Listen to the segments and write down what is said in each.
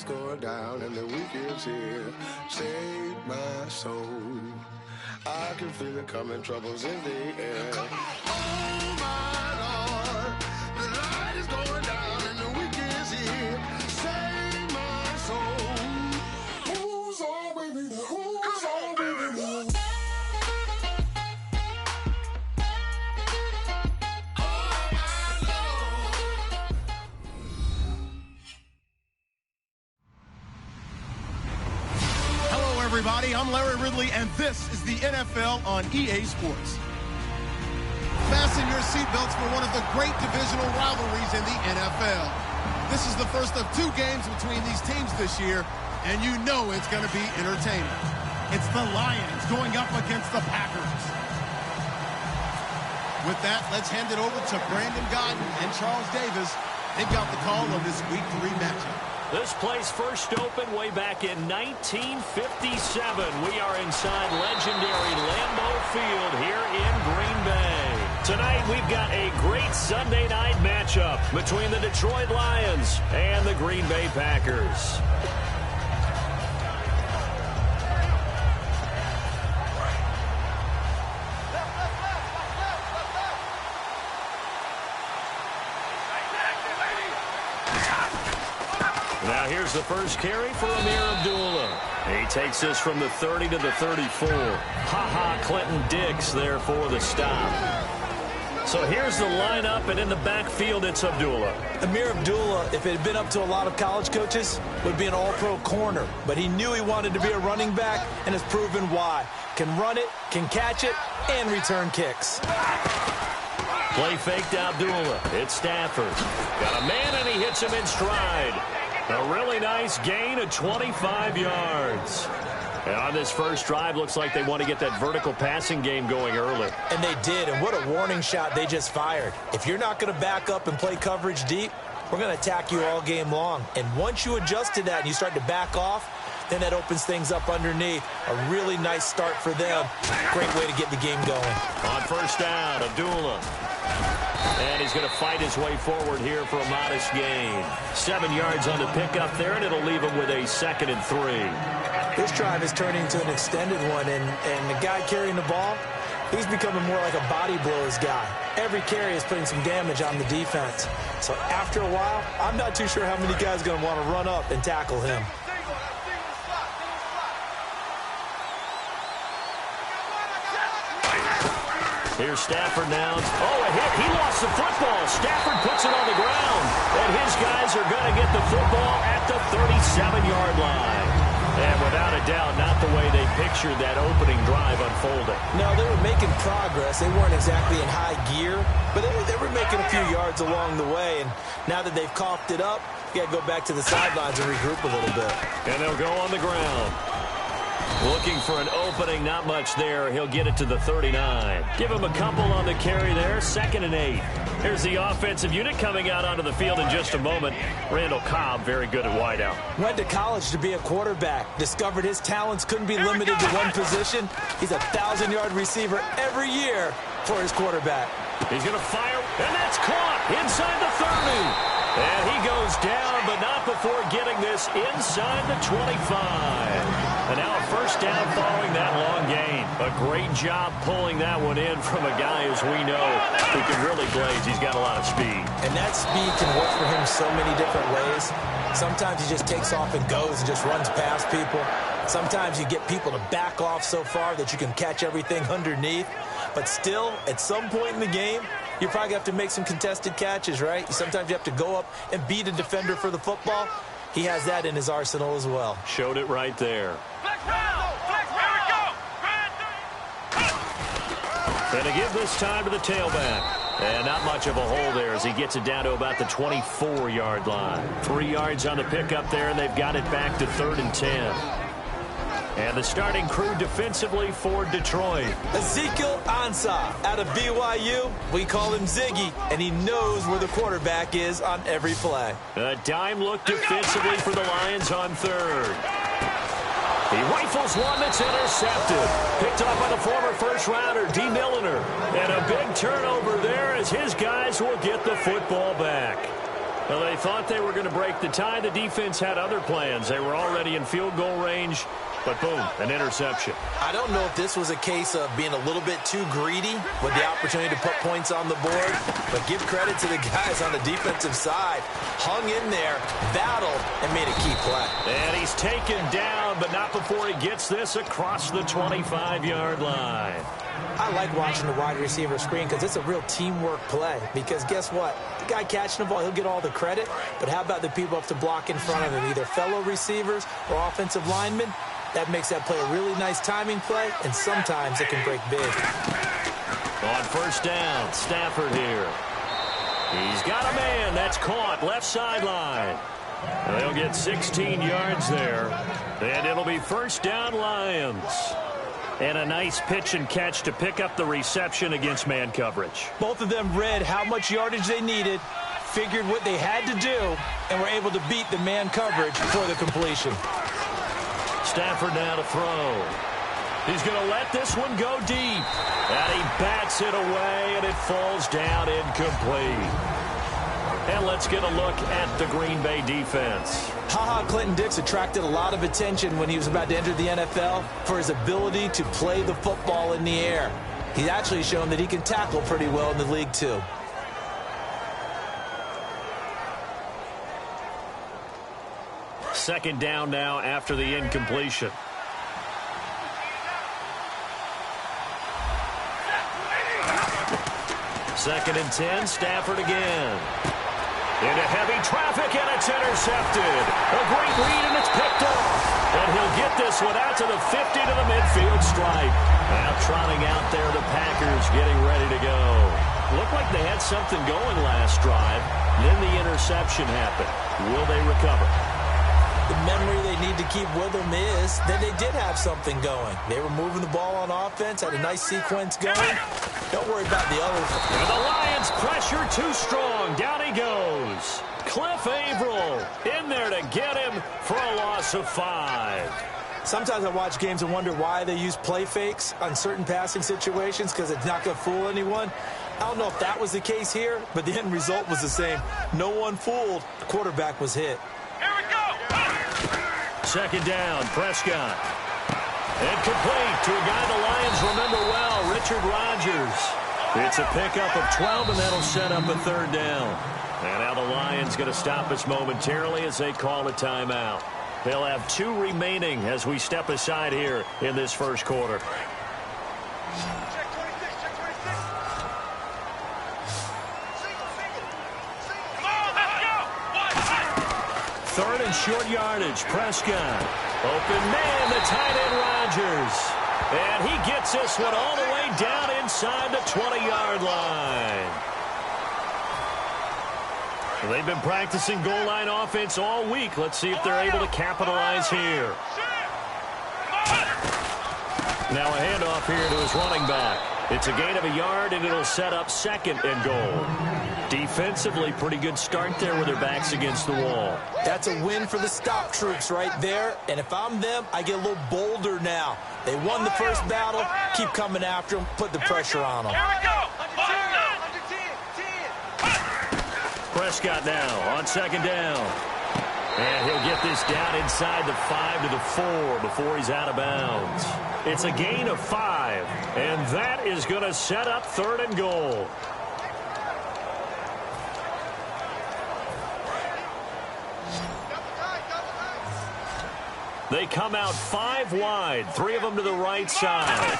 is going down and the weekend's here. Save my soul. I can feel it coming, troubles in the air. Oh my Lord, the light is going down and the weekend's here. Save my soul. Who's on with me? Who's on with me? Everybody, I'm Larry Ridley, and this is the NFL on EA Sports. Fasten your seatbelts for one of the great divisional rivalries in the NFL. This is the first of 2 games between these teams this year, and you know it's going to be entertaining. It's the Lions going up against the Packers. With that, let's hand it over to Brandon Godden and Charles Davis. They've got the call on this Week 3 matchup. This place first opened way back in 1957. We are inside legendary Lambeau Field here in Green Bay. Tonight we've got a great Sunday night matchup between the Detroit Lions and the Green Bay Packers. Now here's the first carry for Amir Abdullah. He takes this from the 30 to the 34. Clinton Dix there for the stop. So here's the lineup, and in the backfield it's Abdullah. Amir Abdullah, if it had been up to a lot of college coaches, would be an all-pro corner. But he knew he wanted to be a running back, and has proven why. Can run it, can catch it, and return kicks. Play fake to Abdullah. It's Stafford. Got a man, and he hits him in stride. A really nice gain of 25 yards. And on this first drive, looks like they want to get that vertical passing game going early. And they did, and what a warning shot they just fired. If you're not going to back up and play coverage deep, we're going to attack you all game long. And once you adjust to that and you start to back off, then that opens things up underneath. A really nice start for them. Great way to get the game going. On first down, Abdullah. And he's going to fight his way forward here for a modest gain. 7 yards on the pickup there, and it'll leave him with a 2nd and 3. This drive is turning into an extended one, and the guy carrying the ball, he's becoming more like a body blows guy. Every carry is putting some damage on the defense. So after a while, I'm not too sure how many guys are going to want to run up and tackle him. Here's Stafford now. Oh, a hit. He lost the football. Stafford puts it on the ground. And his guys are going to get the football at the 37-yard line. And without a doubt, not the way they pictured that opening drive unfolding. No, they were making progress. They weren't exactly in high gear, but they were making a few yards along the way. And now that they've coughed it up, you got to go back to the sidelines and regroup a little bit. And they'll go on the ground. Looking for an opening, not much there. He'll get it to the 39. Give him a couple on the carry there, 2nd and 8. Here's the offensive unit coming out onto the field in just a moment. Randall Cobb, very good at wideout. Went to college to be a quarterback. Discovered his talents couldn't be limited to one position. He's a 1,000-yard receiver every year for his quarterback. He's going to fire, and that's caught inside the 30. And he goes down, but not before getting this inside the 25. And now a first down following that long gain. A great job pulling that one in from a guy, as we know, who can really blaze. He's got a lot of speed. And that speed can work for him so many different ways. Sometimes he just takes off and goes and just runs past people. Sometimes you get people to back off so far that you can catch everything underneath. But still, at some point in the game, you probably have to make some contested catches, right? Sometimes you have to go up and beat a defender for the football. He has that in his arsenal as well. Showed it right there. And to give this time to the tailback. And not much of a hole there as he gets it down to about the 24-yard line. 3 yards on the pickup there, and they've got it back to 3rd and 10. And the starting crew defensively for Detroit. Ezekiel Ansah out of BYU. We call him Ziggy, and he knows where the quarterback is on every play. A dime look defensively for the Lions on 3rd. He rifles one that's intercepted. Picked up by the former first-rounder, D. Milliner. And a big turnover there as his guys will get the football back. Well, they thought they were going to break the tie. The defense had other plans. They were already in field goal range, but boom, an interception. I don't know if this was a case of being a little bit too greedy with the opportunity to put points on the board, but give credit to the guys on the defensive side. Hung in there, battled, and made a key play. And he's taken down, but not before he gets this across the 25-yard line. I like watching the wide receiver screen because it's a real teamwork play. Because guess what? The guy catching the ball, he'll get all the credit. But how about the people up to block in front of him, either fellow receivers or offensive linemen? That makes that play a really nice timing play, and sometimes it can break big. On first down, Stafford here. He's got a man. That's caught left sideline. They'll get 16 yards there. And it'll be first down Lions. And a nice pitch and catch to pick up the reception against man coverage. Both of them read how much yardage they needed, figured what they had to do, and were able to beat the man coverage for the completion. Stafford now to throw. He's going to let this one go deep. And he bats it away, and it falls down incomplete. And let's get a look at the Green Bay defense. Clinton Dix attracted a lot of attention when he was about to enter the NFL for his ability to play the football in the air. He's actually shown that he can tackle pretty well in the league, too. Second down now after the incompletion. Second and 10, Stafford again. Into heavy traffic, and it's intercepted. A great read, and it's picked off. And he'll get this one out to the 50 to the midfield stripe. Now trotting out there, the Packers getting ready to go. Looked like they had something going last drive. Then the interception happened. Will they recover? The memory they need to keep with them is that they did have something going. They were moving the ball on offense, had a nice sequence going. Don't worry about the others. And the Lions pressure too strong. Down he goes. Cliff Averill in there to get him for a loss of 5. Sometimes I watch games and wonder why they use play fakes on certain passing situations because it's not going to fool anyone. I don't know if that was the case here, but the end result was the same. No one fooled. The quarterback was hit. Second down, Prescott. And complete to a guy the Lions remember well, Richard Rodgers. It's a pickup of 12, and that'll set up a third down. And now the Lions going to stop us momentarily as they call a timeout. They'll have 2 remaining as we step aside here in this first quarter. Third and short yardage, Prescott. Open man, the tight end Rodgers. And he gets this one all the way down inside the 20-yard line. They've been practicing goal line offense all week. Let's see if they're able to capitalize here. Now a handoff here to his running back. It's a gain of a yard, and it'll set up second and goal. Defensively, pretty good start there with their backs against the wall. That's a win for the stop troops right there. And if I'm them, I get a little bolder now. They won the first battle. Keep coming after them. Put the pressure on them. Prescott now on second down. And he'll get this down inside the 5 to the 4 before he's out of bounds. It's a gain of 5, and that is going to set up third and goal. They come out 5 wide, 3 of them to the right side.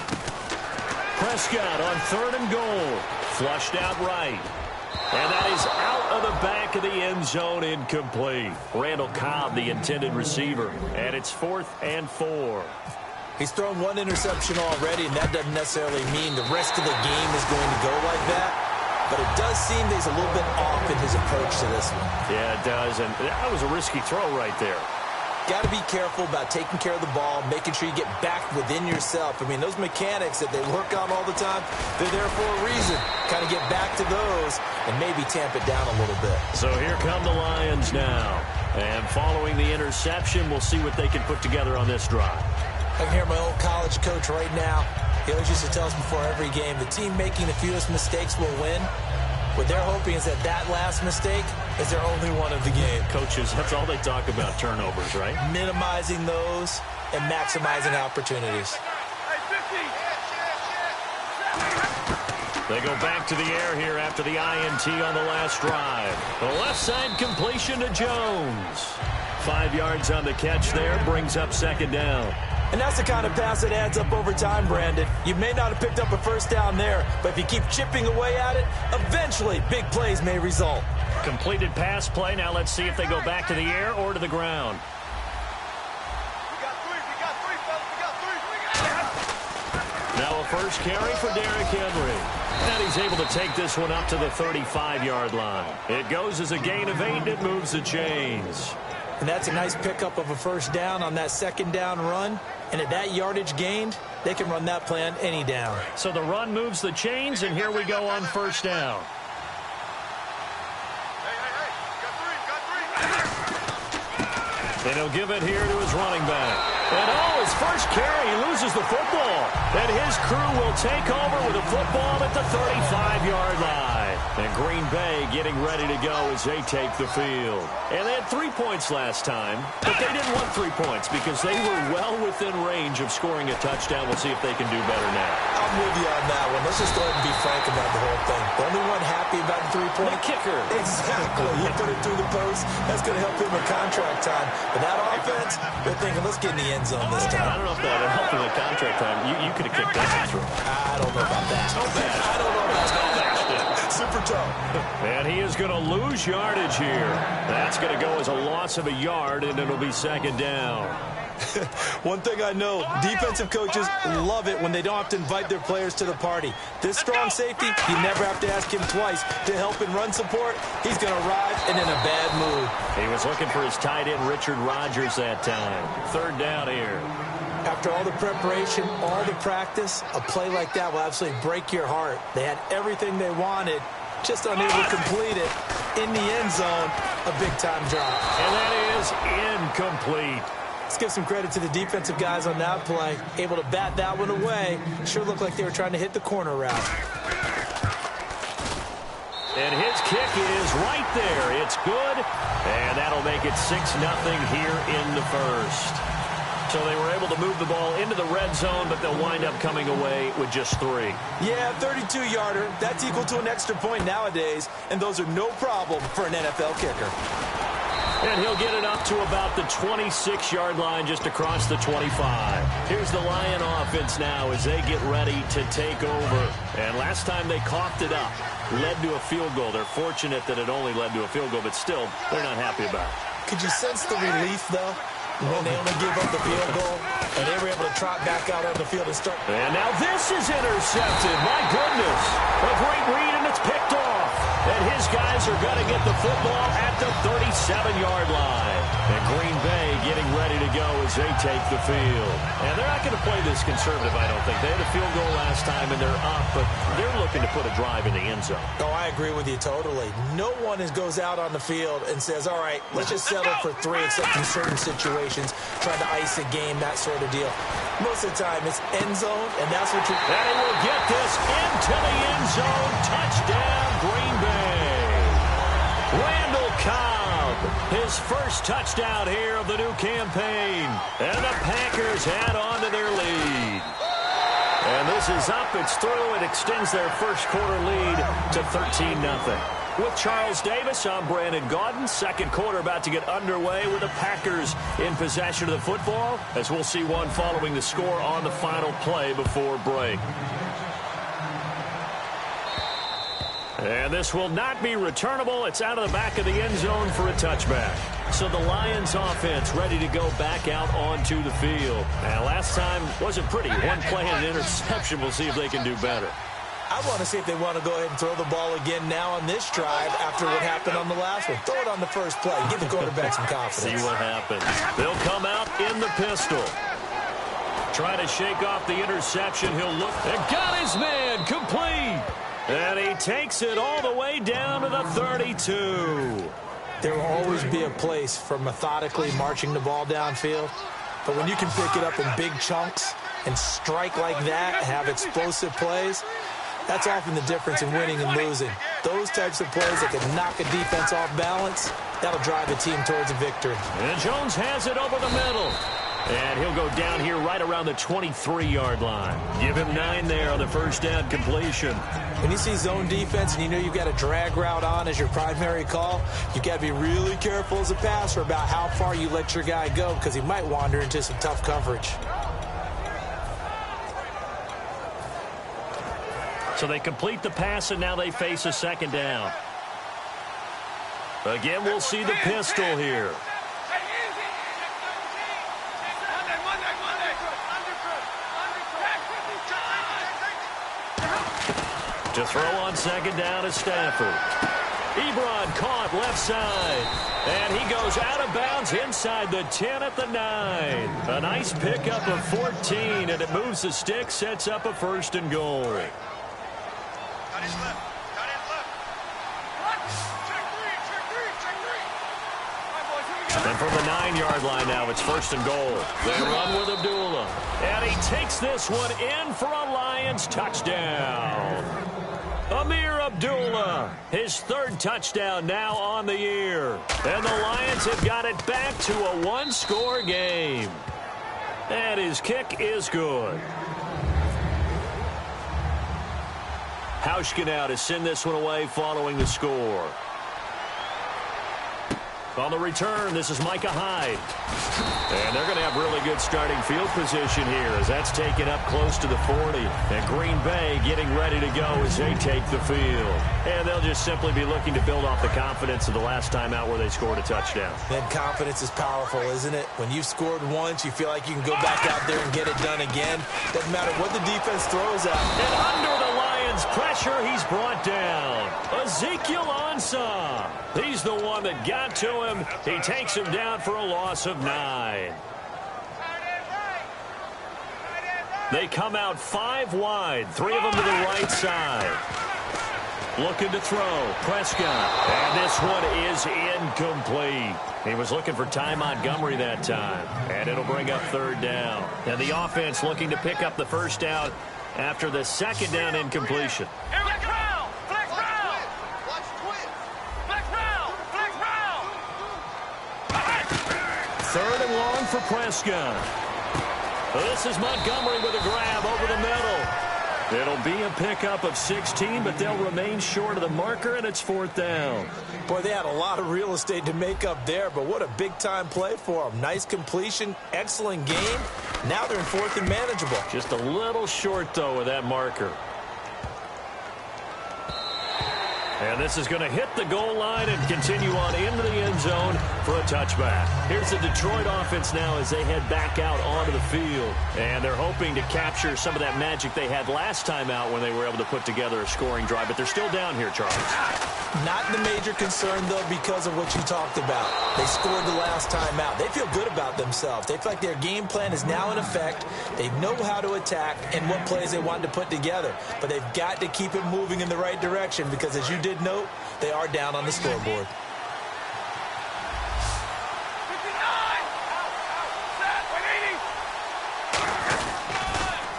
Prescott on third and goal, flushed out right. And that is out of the back of the end zone, incomplete. Randall Cobb, the intended receiver. And it's 4th and 4. He's thrown 1 interception already, and that doesn't necessarily mean the rest of the game is going to go like that. But it does seem that he's a little bit off in his approach to this one. Yeah, it does. And that was a risky throw right there. Got to be careful about taking care of the ball, making sure you get back within yourself. I mean, those mechanics that they work on all the time, they're there for a reason. Kind of get back to those and maybe tamp it down a little bit. So here come the Lions now. And following the interception, we'll see what they can put together on this drive. I can hear my old college coach right now. He always used to tell us before every game, the team making the fewest mistakes will win. What they're hoping is that that last mistake is their only one of the game. Coaches, that's all they talk about, turnovers, right? Minimizing those and maximizing opportunities. They go back to the air here after the INT on the last drive. The left side completion to Jones. 5 yards on the catch there, brings up second down. And that's the kind of pass that adds up over time, Brandon. You may not have picked up a first down there, but if you keep chipping away at it, eventually big plays may result. Completed pass play. Now let's see if they go back to the air or to the ground. Now a first carry for Derrick Henry. And he's able to take this one up to the 35-yard line. It goes as a gain of 8, and it moves the chains. And that's a nice pickup of a first down on that second down run. And at that yardage gained, they can run that play on any down. So the run moves the chains, and here we go on first down. And he'll give it here to his running back. And his first carry, he loses the football. And his crew will take over with a football at the 35-yard line. And Green Bay getting ready to go as they take the field. And they had 3 points last time, but they didn't want 3 points because they were well within range of scoring a touchdown. We'll see if they can do better now. I'm with you on that one. Let's just go ahead and be frank about the whole thing. The only one happy about the 3-point? The kicker. Exactly. He put it through the post. That's going to help him with contract time. But that offense, they're thinking, let's get in the end zone this time. I don't know if that would help him with contract time. You could have kicked that one through. I don't know about that. So bad. I don't know about that. Super tough. And he is going to lose yardage here. That's going to go as a loss of a yard, and it'll be second down. One thing I know, defensive coaches love it when they don't have to invite their players to the party. This strong safety, you never have to ask him twice to help in run support. He's going to arrive and in a bad mood. He was looking for his tight end, Richard Rodgers, that time. Third down here. After all the preparation, all the practice, a play like that will absolutely break your heart. They had everything they wanted, just unable to complete it. In the end zone, a big-time drop. And that is incomplete. Let's give some credit to the defensive guys on that play. Able to bat that one away. Sure looked like they were trying to hit the corner route. And his kick is right there. It's good. And that'll make it 6-0 here in the first. So they were able to move the ball into the red zone, but they'll wind up coming away with just 3. Yeah, 32-yarder. That's equal to an extra point nowadays, and those are no problem for an NFL kicker. And he'll get it up to about the 26-yard line, just across the 25. Here's the Lion offense now as they get ready to take over. And last time they coughed it up, led to a field goal. They're fortunate that it only led to a field goal, but still, they're not happy about it. Could you sense the relief, though, when they only gave up the field goal and they were able to trot back out on the field and start? And now this is intercepted. My goodness. A great read, and it's picked off. And his guys are going to get the football at the 37-yard line. And Green Bay getting ready to go as they take the field. And they're not going to play this conservative, I don't think. They had a field goal last time, and they're up, but they're looking to put a drive in the end zone. Oh, I agree with you totally. No one goes out on the field and says, all right, let's just settle for 3, except in certain situations, trying to ice a game, that sort of deal. Most of the time, it's end zone, and that's what you... And he will get this into the end zone. Touchdown, Green Bay. Randall Cobb, his first touchdown here of the new campaign. And the Packers add on to their lead. And this is up, it's through, it extends their first quarter lead to 13-0. With Charles Davis, I'm Brandon Gaudin. Second quarter about to get underway with the Packers in possession of the football, as we'll see one following the score on the final play before break. And this will not be returnable. It's out of the back of the end zone for a touchback. So the Lions offense ready to go back out onto the field. And last time wasn't pretty. One play and an interception. We'll see if they can do better. I want to see if they want to go ahead and throw the ball again now on this drive after what happened on the last one. Throw it on the first play. Give the quarterback some confidence. See what happens. They'll come out in the pistol. Trying to shake off the interception. He'll look and got his man complete. And he takes it all the way down to the 32. There will always be a place for methodically marching the ball downfield. But when you can pick it up in big chunks and strike like that, have explosive plays, that's often the difference in winning and losing. Those types of plays that can knock a defense off balance, that'll drive a team towards a victory. And Jones has it over the middle. And he'll go down here right around the 23-yard line. Give him 9 there on the first down completion. When you see zone defense and you know you've got a drag route on as your primary call, you've got to be really careful as a passer about how far you let your guy go because he might wander into some tough coverage. So they complete the pass, and now they face a second down. Again, we'll see the pistol here. To throw on second down is Stafford. Ebron caught left side. And he goes out of bounds inside the 10 at the 9. A nice pickup of 14, and it moves the stick, sets up a 1st and goal. And from the 9-yard line now, it's 1st and goal. They run with Abdullah. And he takes this one in for a Lions touchdown. Amir Abdullah, his 3rd touchdown now on the year. And the Lions have got it back to a 1-score game. And his kick is good. Hauschka now to send this one away following the score. On the return, this is Micah Hyde. And they're going to have really good starting field position here as that's taken up close to the 40. And Green Bay getting ready to go as they take the field. And they'll just simply be looking to build off the confidence of the last time out where they scored a touchdown. And confidence is powerful, isn't it? When you've scored once, you feel like you can go back out there and get it done again. Doesn't matter what the defense throws at. And under the Lions' pressure, he's brought down. Ezekiel Ansah. He's the one that got to him. He takes him down for a loss of 9. They come out 5 wide, 3 of them to the right side. Looking to throw, Prescott. And this one is incomplete. He was looking for Ty Montgomery that time. And it'll bring up 3rd down. And the offense looking to pick up the 1st down after the 2nd down incompletion. Third and long for Prescott. This is Montgomery with a grab over the middle. It'll be a pickup of 16, but they'll remain short of the marker, and it's 4th down. Boy, they had a lot of real estate to make up there, but what a big-time play for them. Nice completion, excellent game. Now they're in 4th and manageable. Just a little short, though, with that marker. And this is going to hit the goal line and continue on into the end zone for a touchback. Here's the Detroit offense now as they head back out onto the field. And they're hoping to capture some of that magic they had last time out when they were able to put together a scoring drive. But they're still down here, Charles. Not the major concern, though, because of what you talked about. They scored the last time out. They feel good about themselves. They feel like their game plan is now in effect. They know how to attack and what plays they want to put together. But they've got to keep it moving in the right direction because, as you did note, they are down on the scoreboard.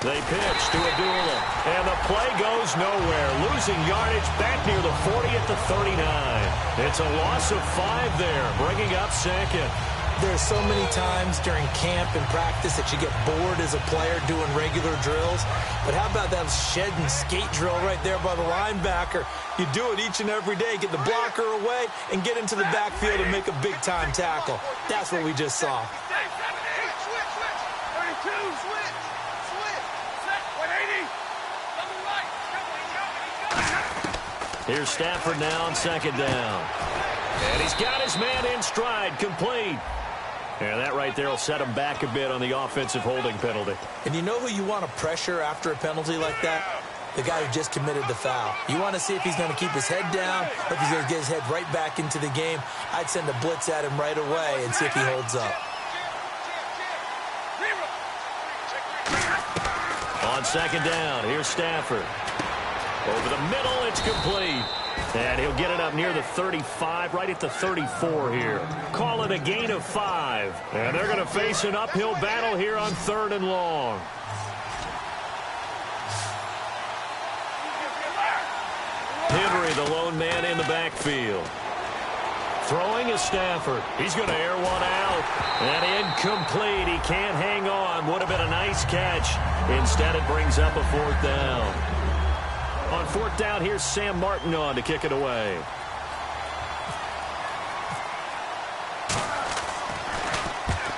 They pitch to Abdullah, and the play goes nowhere. Losing yardage back near the 40 at the 39. It's a loss of 5 there, bringing up 2nd. There's so many times during camp and practice that you get bored as a player doing regular drills. But how about that shed and skate drill right there by the linebacker? You do it each and every day. Get the blocker away and get into the backfield and make a big-time tackle. That's what we just saw. Here's Stafford now on 2nd down. And he's got his man in stride, complete. And that right there will set him back a bit on the offensive holding penalty. And you know who you want to pressure after a penalty like that? The guy who just committed the foul. You want to see if he's going to keep his head down or if he's going to get his head right back into the game. I'd send a blitz at him right away and see if he holds up. On 2nd down, here's Stafford. Over the middle, it's complete. And he'll get it up near the 35, right at the 34 here. Call it a gain of 5. And they're going to face an uphill battle here on 3rd and long. Hit delivery, the lone man in the backfield. Throwing is Stafford. He's going to air one out. And incomplete. He can't hang on. Would have been a nice catch. Instead, it brings up a fourth down. On fourth down, here's Sam Martin on to kick it away.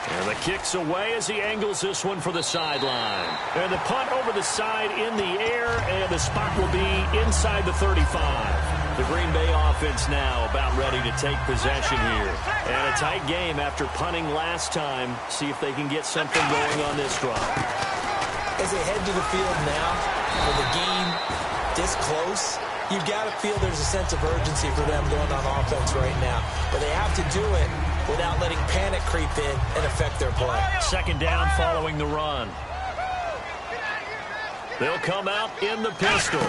And the kick's away as he angles this one for the sideline. And the punt over the side in the air, and the spot will be inside the 35. The Green Bay offense now about ready to take possession here. And a tight game after punting last time. See if they can get something going on this drive. As they head to the field now, with the game this close, you've got to feel there's a sense of urgency for them going on offense right now. But they have to do it without letting panic creep in and affect their play. Second down following the run. They'll come out in the pistol.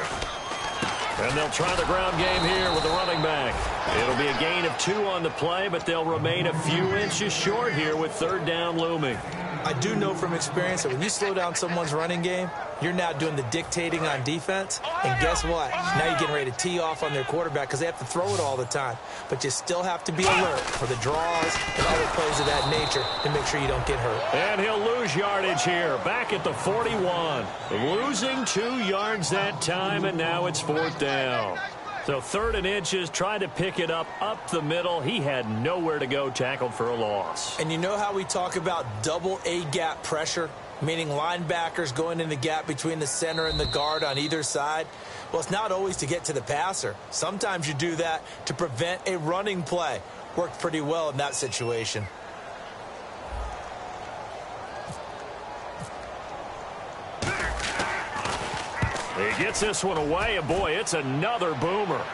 And they'll try the ground game here with the running back. It'll be a gain of 2 on the play, but they'll remain a few inches short here with third down looming. I do know from experience that when you slow down someone's running game, you're now doing the dictating on defense. And guess what? Now you're getting ready to tee off on their quarterback because they have to throw it all the time. But you still have to be alert for the draws and other plays of that nature to make sure you don't get hurt. And he'll lose yardage here. Back at the 41. Losing 2 yards that time, and now it's fourth down. So 3rd and inches, trying to pick it up the middle. He had nowhere to go, tackled for a loss. And you know how we talk about double A-gap pressure, meaning linebackers going in the gap between the center and the guard on either side? Well, it's not always to get to the passer. Sometimes you do that to prevent a running play. Worked pretty well in that situation. He gets this one away, and boy, it's another boomer.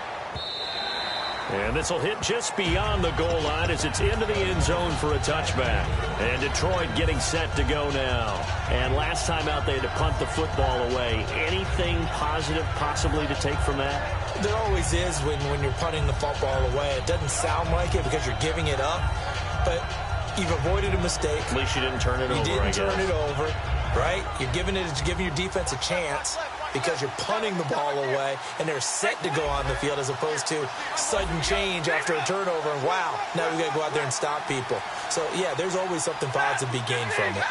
And this will hit just beyond the goal line as it's into the end zone for a touchback. And Detroit getting set to go now. And last time out, they had to punt the football away. Anything positive possibly to take from that? There always is when you're punting the football away. It doesn't sound like it because you're giving it up, but you've avoided a mistake. At least you didn't turn it over, You didn't turn it over, right? You're giving your defense a chance because you're punting the ball away, and they're set to go on the field as opposed to sudden change after a turnover, and wow, now we've got to go out there and stop people. So, yeah, there's always something positive to be gained from it.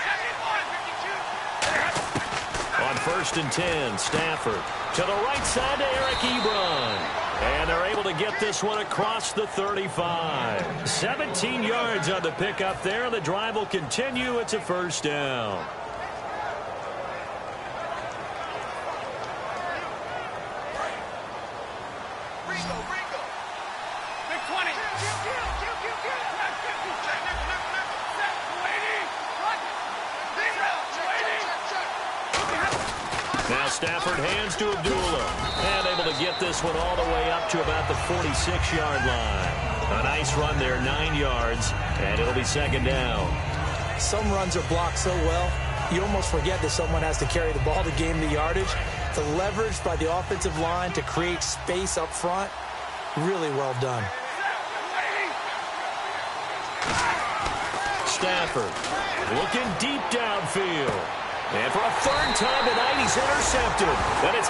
On 1st and 10, Stafford to the right side to Eric Ebron. And they're able to get this one across the 35. 17 yards on the pickup there. The drive will continue. It's a first down. Now Stafford hands to Abdullah. And able to get this one all the way up to about the 46-yard line. A nice run there, 9 yards, and it'll be second down. Some runs are blocked so well, you almost forget that someone has to carry the ball to gain the yardage. The leverage by the offensive line to create space up front, really well done. Stafford looking deep downfield. And for a 3rd time tonight, he's intercepted. And it's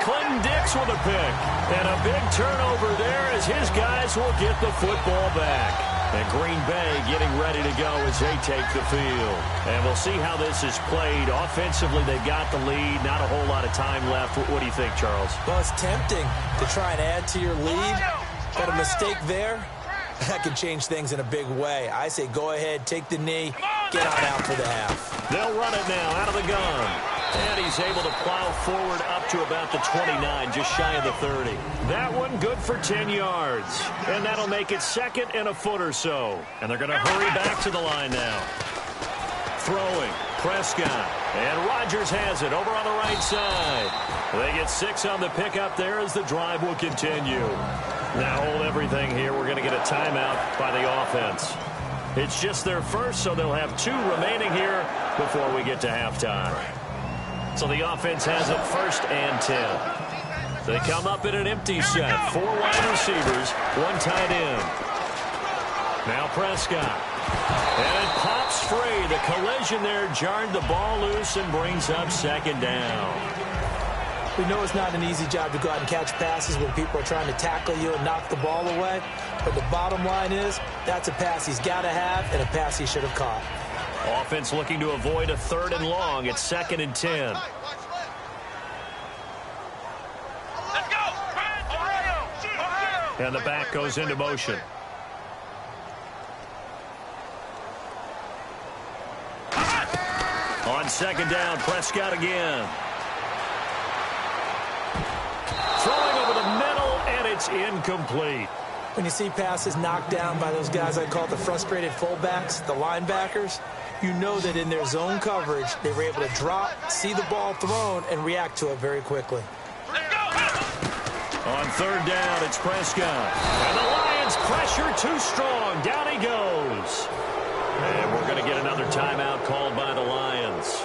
Clinton Dix with a pick. And a big turnover there as his guys will get the football back. And Green Bay getting ready to go as they take the field. And we'll see how this is played. Offensively, they've got the lead. Not a whole lot of time left. What do you think, Charles? Well, it's tempting to try and add to your lead. But a mistake there, that could change things in a big way. I say go ahead, take the knee, get on out for the half. They'll run it now out of the gun. And he's able to plow forward up to about the 29, just shy of the 30. That one good for 10 yards. And that'll make it 2nd and a foot or so. And they're going to hurry back to the line now. Throwing, Prescott. And Rodgers has it over on the right side. They get 6 on the pickup there as the drive will continue. Now hold everything here. We're going to get a timeout by the offense. It's just their first, so they'll have 2 remaining here before we get to halftime. So the offense has it 1st and 10. They come up in an empty set. 4 wide receivers, 1 tight end. Now Prescott. And it pops free. The collision there jarred the ball loose and brings up 2nd down. We know it's not an easy job to go out and catch passes when people are trying to tackle you and knock the ball away. But the bottom line is, that's a pass he's got to have and a pass he should have caught. Offense looking to avoid a 3rd and long. It's 2nd and 10. And the back goes into motion. On 2nd down, Prescott again. Throwing over the middle, and it's incomplete. When you see passes knocked down by those guys I call the frustrated fullbacks, the linebackers, you know that in their zone coverage, they were able to drop, see the ball thrown, and react to it very quickly. On 3rd down, it's Prescott. And the Lions pressure too strong. Down he goes. And we're going to get another timeout called by the Lions.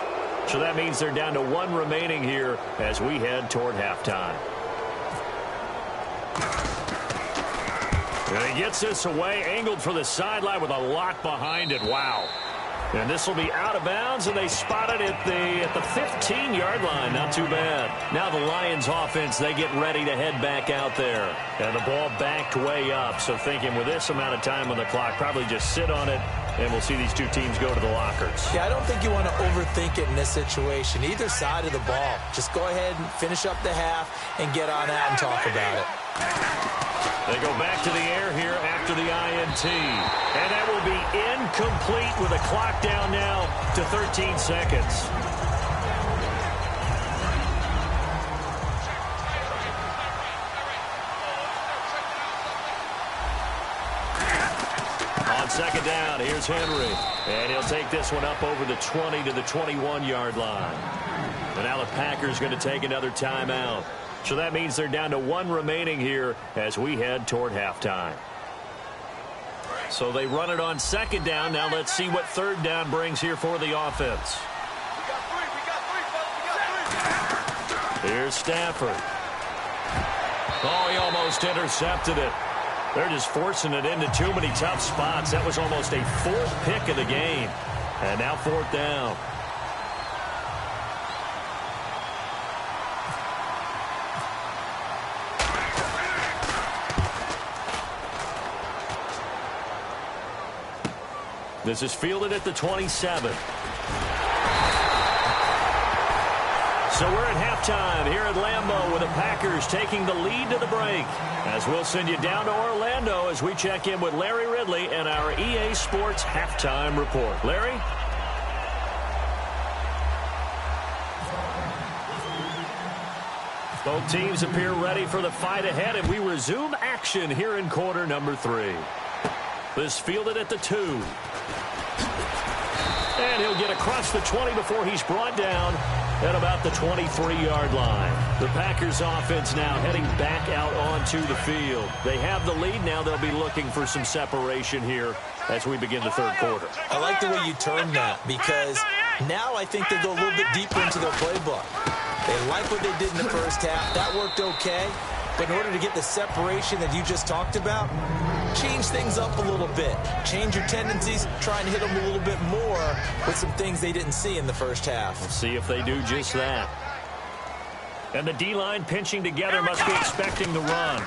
So that means they're down to 1 remaining here as we head toward halftime. And he gets this away, angled for the sideline with a lot behind it. Wow. And this will be out of bounds, and they spot it at the 15-yard line. Not too bad. Now the Lions offense, they get ready to head back out there. And the ball backed way up. So thinking with this amount of time on the clock, probably just sit on it, and we'll see these two teams go to the lockers. Yeah, I don't think you want to overthink it in this situation. Either side of the ball. Just go ahead and finish up the half and get on out and talk about it. They go back to the air here after the INT. And that will be incomplete with the clock down now to 13 seconds. On 2nd down, here's Henry. And he'll take this one up over the 20 to the 21-yard line. And now the Packers going to take another timeout. So that means they're down to 1 remaining here as we head toward halftime. So they run it on 2nd down. Now let's see what 3rd down brings here for the offense. Here's Stafford. Oh, he almost intercepted it. They're just forcing it into too many tough spots. That was almost a 4th pick of the game. And now 4th down. This is fielded at the 27. So we're at halftime here at Lambeau with the Packers taking the lead to the break. As we'll send you down to Orlando as we check in with Larry Ridley and our EA Sports halftime report. Larry? Both teams appear ready for the fight ahead, and we resume action here in quarter number 3. This fielded at the 2. And he'll get across the 20 before he's brought down at about the 23-yard line. The Packers offense now heading back out onto the field. They have the lead. Now they'll be looking for some separation here as we begin the 3rd quarter. I like the way you termed that because now I think they go a little bit deeper into their playbook. They like what they did in the first half. That worked okay. But in order to get the separation that you just talked about, change things up a little bit. Change your tendencies. Try and hit them a little bit more with some things they didn't see in the first half. We'll see if they do just that. And the D-line pinching together must be expecting the run.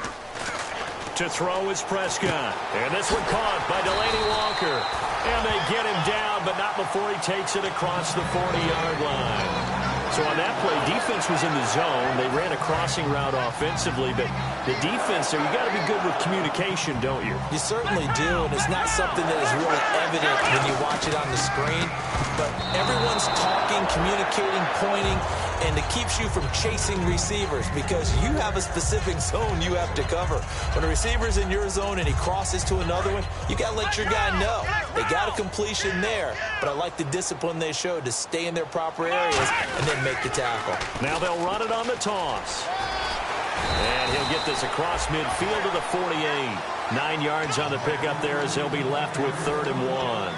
To throw is Prescott. And this one caught by Delaney Walker. And they get him down, but not before he takes it across the 40-yard line. So on that play, defense was in the zone. They ran a crossing route offensively, but the defense there, you got to be good with communication, don't you? You certainly do, and it's not something that is really evident when you watch it on the screen. But everyone's talking, communicating, pointing, and it keeps you from chasing receivers because you have a specific zone you have to cover. When a receiver's in your zone and he crosses to another one, you got to let your guy know. They got a completion there, but I like the discipline they showed to stay in their proper areas and then make the tackle. Now they'll run it on the toss. And he'll get this across midfield to the 48. 9 yards on the pickup there as they'll be left with 3rd and 1.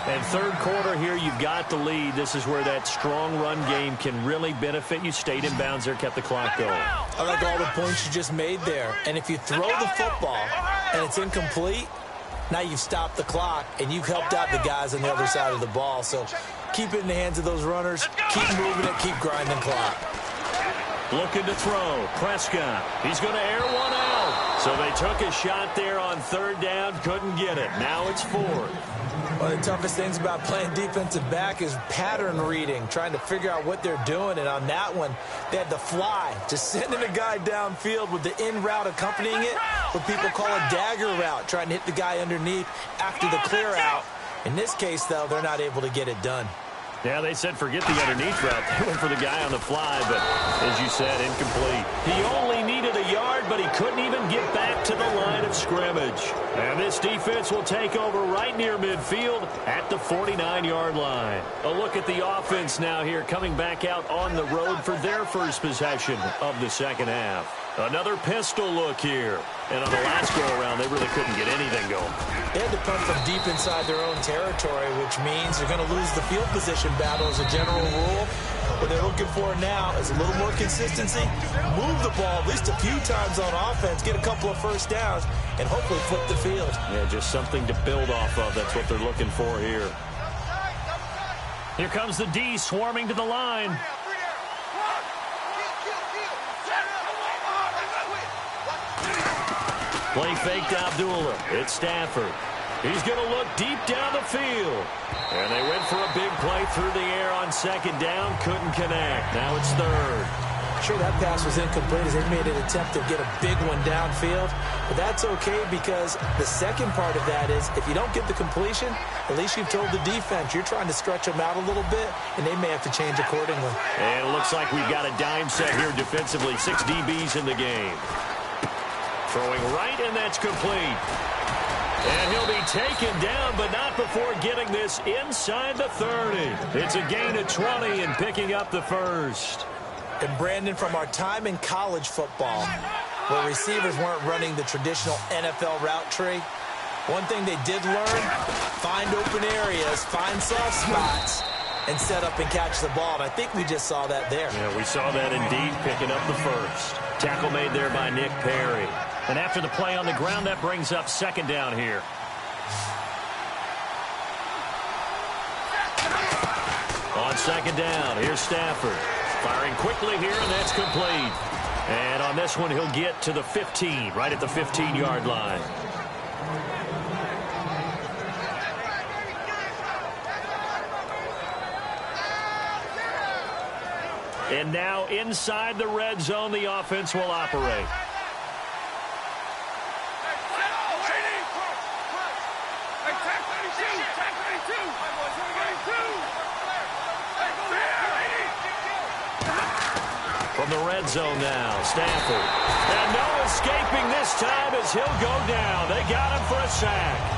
And 3rd quarter here, you've got the lead. This is where that strong run game can really benefit you. Stayed in bounds there, kept the clock going. I like all the points you just made there. And if you throw the football and it's incomplete, now you've stopped the clock and you've helped out the guys on the other side of the ball. So keep it in the hands of those runners. Keep moving it. Keep grinding clock. Looking to throw. Prescott. He's going to air one out. So they took a shot there on third down. Couldn't get it. Now it's fourth. One of the toughest things about playing defensive back is pattern reading, trying to figure out what they're doing. And on that one, they had the fly, just sending a guy downfield with the in route accompanying it, what people call a dagger route, trying to hit the guy underneath after the clear out. In this case, though, they're not able to get it done. Yeah, they said forget the underneath route. They went for the guy on the fly, but as you said, incomplete. He only needed a yard, but he couldn't even get back to the line of scrimmage. And this defense will take over right near midfield at the 49-yard line. A look at the offense now here, coming back out on the road for their first possession of the second half. Another pistol look here. And on the last go-around, they really couldn't get anything going. They had to punt from deep inside their own territory, which means they're going to lose the field position battle as a general rule. What they're looking for now is a little more consistency, move the ball at least a few times on offense, get a couple of first downs, and hopefully flip the field. Yeah, just something to build off of. That's what they're looking for here. Here comes the D swarming to the line. Play fake to Abdullah. It's Stafford. He's going to look deep down the field. And they went for a big play through the air on second down. Couldn't connect. Now it's third. Sure, that pass was incomplete as they made an attempt to get a big one downfield. But that's okay because the second part of that is if you don't get the completion, at least you've told the defense you're trying to stretch them out a little bit, and they may have to change accordingly. And it looks like we've got a dime set here defensively. 6 DBs in the game. Throwing right, and that's complete. And he'll be taken down, but not before getting this inside the 30. It's a gain of 20 and picking up the first. And Brandon, from our time in college football, where receivers weren't running the traditional NFL route tree, one thing they did learn, find open areas, find soft spots, and set up and catch the ball. And I think we just saw that there. Yeah, we saw that indeed, picking up the first. Tackle made there by Nick Perry. And after the play on the ground, that brings up second down here. On second down, here's Stafford. Firing quickly here, and that's complete. And on this one, he'll get to the 15, right at the 15-yard line. And now inside the red zone, the offense will operate. From the red zone now, Stafford. And no escaping this time as he'll go down. They got him for a sack.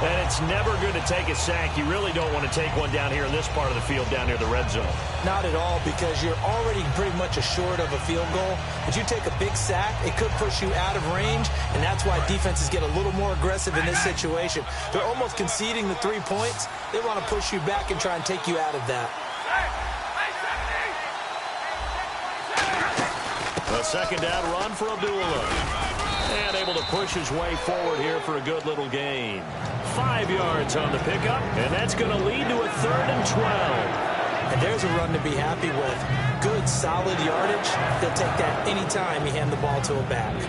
And it's never good to take a sack. You really don't want to take one down here in this part of the field down near the red zone. Not at all, because you're already pretty much assured of a field goal. But you take a big sack, it could push you out of range, and that's why defenses get a little more aggressive in this situation. They're almost conceding the 3 points. They want to push you back and try and take you out of that. A second down run for Abdullah. And able to push his way forward here for a good little gain. 5 yards on the pickup, and that's going to lead to a 3rd and 12. And there's a run to be happy with. Good, solid yardage. They'll take that anytime you hand the ball to a back.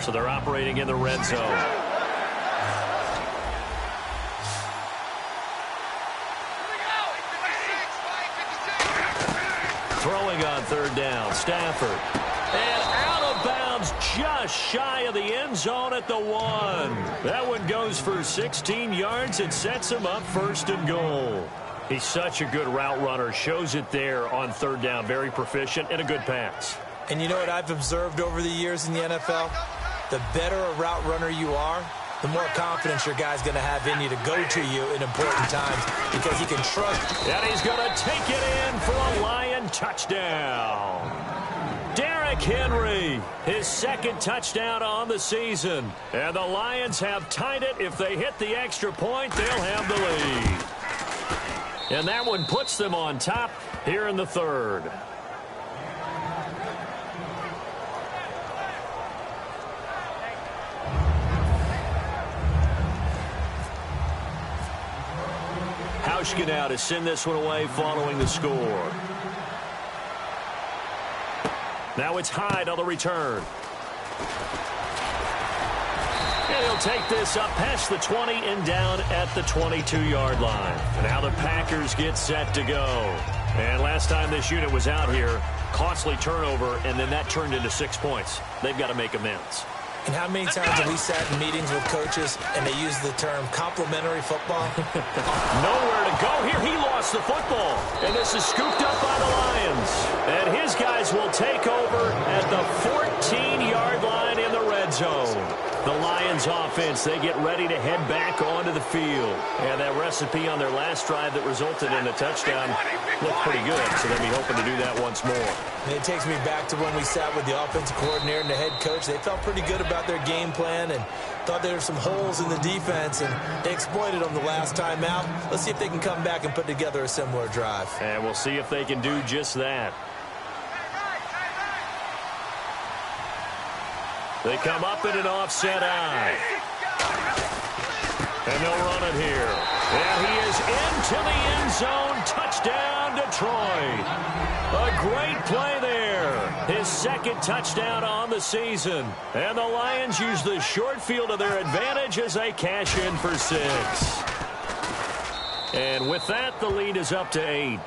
So they're operating in the red zone. Throwing on 3rd down, Stafford. And out of bounds just shy of the end zone at the 1. That one goes for 16 yards and sets him up 1st and goal. He's such a good route runner. Shows it there on 3rd down. Very proficient and a good pass. And you know what I've observed over the years in the NFL? The better a route runner you are, the more confidence your guy's going to have in you to go to you in important times because he can trust. And he's going to take it in for a Lion touchdown. Derrick Henry, his 2nd touchdown on the season. And the Lions have tied it. If they hit the extra point, they'll have the lead. And that one puts them on top here in the 3rd. How Hauschka now to send this one away following the score. Now it's Hyde on the return. And he'll take this up past the 20 and down at the 22-yard line. And now the Packers get set to go. And last time this unit was out here, costly turnover, and then that turned into 6 points. They've got to make amends. And how many times have we sat in meetings with coaches and they use the term complimentary football? Nowhere to go here. He lost the football. And this is scooped up by the Lions. And his guys will take over at the 14-yard line in the red zone. The Lions offense, they get ready to head back onto the field. And that recipe on their last drive that resulted in a touchdown looked pretty good. So they'll be hoping to do that once more. And it takes me back to when we sat with the offensive coordinator and the head coach. They felt pretty good about their game plan and thought there were some holes in the defense, and they exploited them the last time out. Let's see if they can come back and put together a similar drive. And we'll see if they can do just that. They come up in an offset eye. And they'll run it here. And he is into the end zone. Touchdown, Detroit. A great play there. His second touchdown on the season. And the Lions use the short field to their advantage as they cash in for 6. And with that, the lead is up to 8.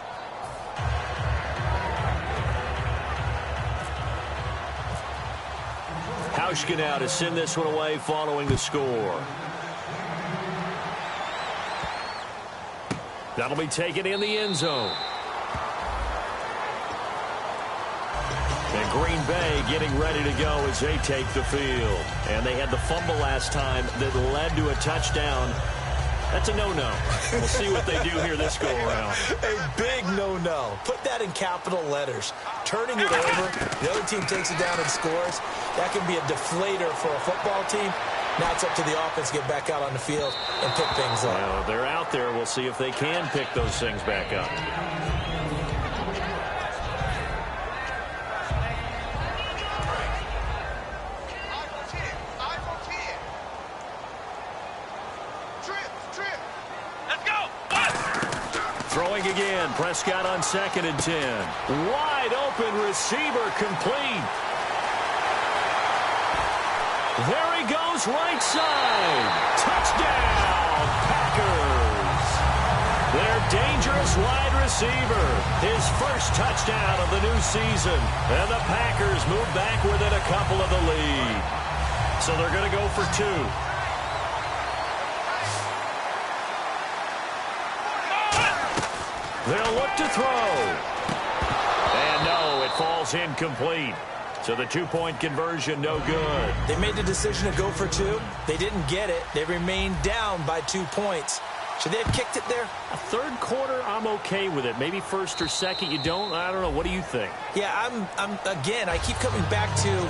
Hauschka now to send this one away following the score. That'll be taken in the end zone. And Green Bay getting ready to go as they take the field. And they had the fumble last time that led to a touchdown. That's a no-no. We'll see what they do here this go-around. A big no-no. Put that in capital letters. Turning it over, the other team takes it down and scores. That can be a deflator for a football team. Now it's up to the offense to get back out on the field and pick things up. Well, they're out there. We'll see if they can pick those things back up. Throwing again. Prescott on 2nd and 10. Wide open receiver complete. There he goes, right side. Touchdown, Packers. Their dangerous wide receiver. His first touchdown of the new season. And the Packers move back within a couple of the lead. So they're going to go for 2. They'll look to throw. And no, it falls incomplete. So the 2-point conversion, no good. They made the decision to go for 2. They didn't get it. They remained down by 2 points. Should they have kicked it there? A third quarter, I'm okay with it. Maybe first or second, you don't. I don't know. What do you think? Yeah, again, I keep coming back to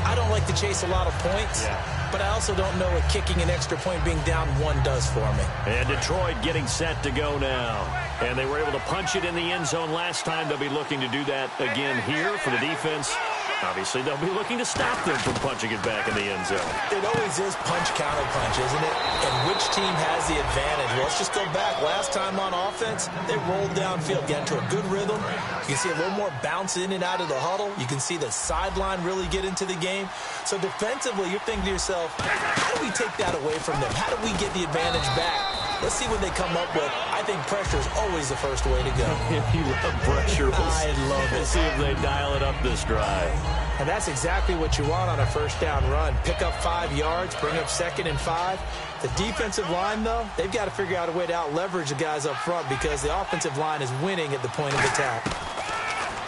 I don't like to chase a lot of points. Yeah. But I also don't know what kicking an extra point being down 1 does for me. And Detroit getting set to go now. And they were able to punch it in the end zone last time. They'll be looking to do that again here for the defense. Obviously, they'll be looking to stop them from punching it back in the end zone. It always is punch-counter-punch, isn't it? And which team has the advantage? Well, let's just go back. Last time on offense, they rolled downfield, got into a good rhythm. You can see a little more bounce in and out of the huddle. You can see the sideline really get into the game. So defensively, you're thinking to yourself, how do we take that away from them? How do we get the advantage back? Let's see what they come up with. I think pressure is always the first way to go. You love pressure. I love it. We'll see if they dial it up this drive. And that's exactly what you want on a first down run. Pick up 5 yards, bring up 2nd and 5. The defensive line, though, they've got to figure out a way to out-leverage the guys up front because the offensive line is winning at the point of attack.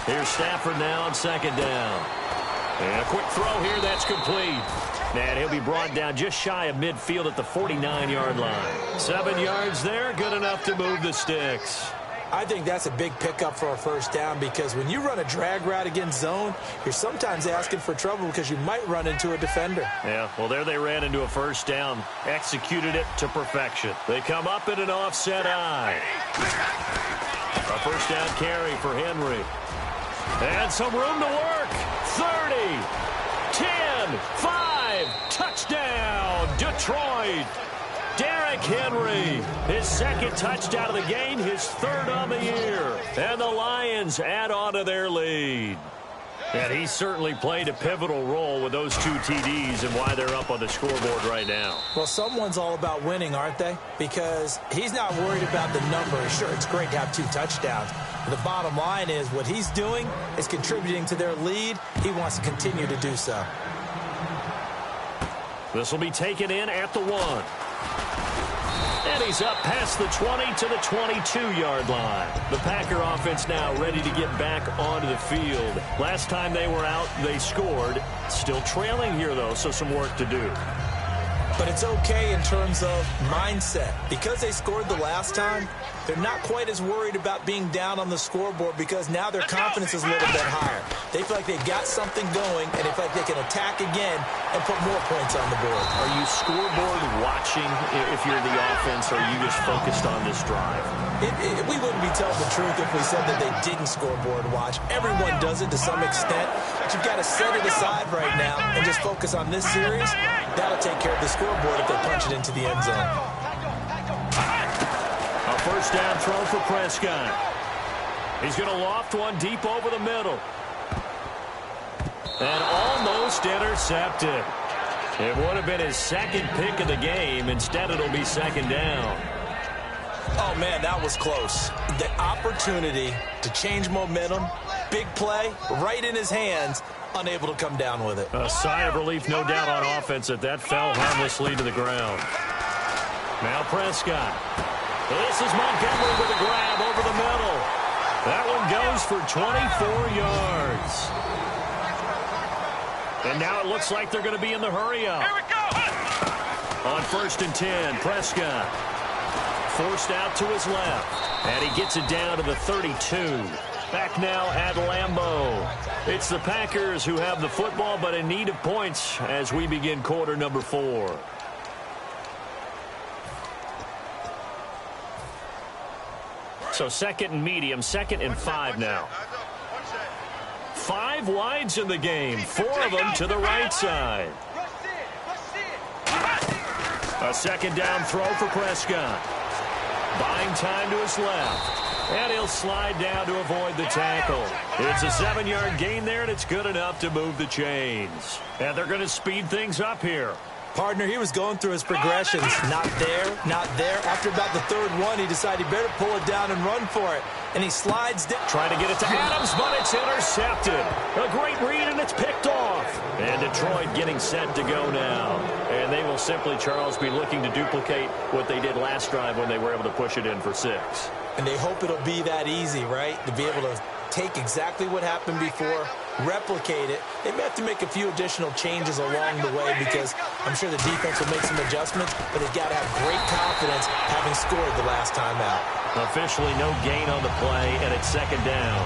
Here's Stafford now on 2nd down. And a quick throw here, that's complete. And he'll be brought down just shy of midfield at the 49-yard line. 7 yards there, good enough to move the sticks. I think that's a big pickup for a first down because when you run a drag route against zone, you're sometimes asking for trouble because you might run into a defender. Yeah, well, there they ran into a first down, executed it to perfection. They come up in an offset eye. A first down carry for Henry. And some room to work. 30, 10, 5, touchdown, Detroit. Darren Derrick Henry, his second touchdown of the game, his third on the year. And the Lions add on to their lead. And he certainly played a pivotal role with those 2 TDs and why they're up on the scoreboard right now. Well, someone's all about winning, aren't they? Because he's not worried about the number. Sure, it's great to have 2 touchdowns. But the bottom line is what he's doing is contributing to their lead. He wants to continue to do so. This will be taken in at the 1. And he's up past the 20 to the 22-yard line. The Packer offense now ready to get back onto the field. Last time they were out, they scored. Still trailing here, though, so some work to do. But it's okay in terms of mindset. Because they scored the last time, they're not quite as worried about being down on the scoreboard because now their confidence is a little bit higher. They feel like they've got something going, and they feel like they can attack again and put more points on the board. Are you scoreboard watching if you're the offense, or are you just focused on this drive? We wouldn't be telling the truth if we said that they didn't scoreboard watch. Everyone does it to some extent, but you've got to set it aside right now and just focus on this series. That'll take care of the scoreboard if they punch it into the end zone. A first down throw for Prescott. He's going to loft one deep over the middle. And almost intercepted. It would have been his second pick of the game. Instead, it'll be second down. Oh, man, that was close. The opportunity to change momentum, big play, right in his hands, unable to come down with it. A sigh of relief, no doubt, on offense that fell harmlessly to the ground. Now Prescott. This is Montgomery with a grab over the middle. That one goes for 24 yards. And now it looks like they're going to be in the hurry-up. Here we go. On 1st and 10, Prescott forced out to his left. And he gets it down to the 32. Back now at Lambeau. It's the Packers who have the football, but in need of points as we begin quarter number 4. So 2nd and medium, 2nd and 5 now. 5 wides in the game, 4 of them to the right side. A 2nd down throw for Prescott. Buying time to his left. And he'll slide down to avoid the tackle. It's a 7-yard gain there, and it's good enough to move the chains. And they're going to speed things up here. Partner, he was going through his progressions. Not there, not there. After about the 3rd one, he decided he better pull it down and run for it. And he slides down. Trying to get it to Adams, but it's intercepted. A great read, and it's picked off. And Detroit getting set to go now. And they will simply, Charles, be looking to duplicate what they did last drive when they were able to push it in for 6. And they hope it'll be that easy, right? To be able to take exactly what happened before, replicate it. They may have to make a few additional changes along the way because I'm sure the defense will make some adjustments, but they've got to have great confidence having scored the last time out. Officially no gain on the play, and it's 2nd down.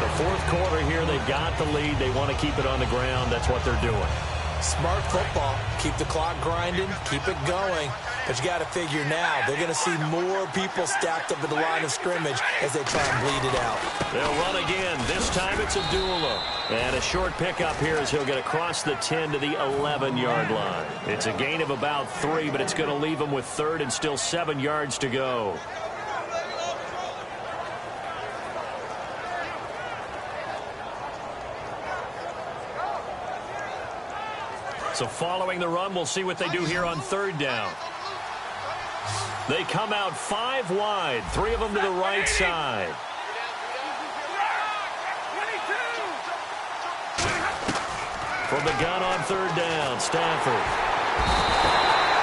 The 4th quarter here, they've got the lead. They want to keep it on the ground. That's what they're doing. Smart football. Keep the clock grinding. Keep it going. But you got to figure now, they're going to see more people stacked up at the line of scrimmage as they try and bleed it out. They'll run again. This time it's Abdullah. And a short pickup here as he'll get across the 10 to the 11-yard line. It's a gain of about 3, but it's going to leave him with 3rd and still 7 yards to go. So following the run, we'll see what they do here on 3rd down. They come out 5 wide, 3 of them to the right side. From the gun on 3rd down, Stafford.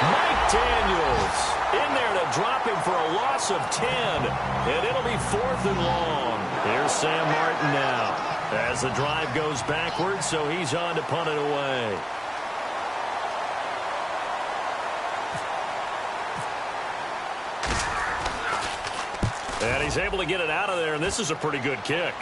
Mike Daniels in there to drop him for a loss of 10, and it'll be 4th and long. Here's Sam Martin now as the drive goes backwards, so he's on to punt it away. And he's able to get it out of there, and this is a pretty good kick.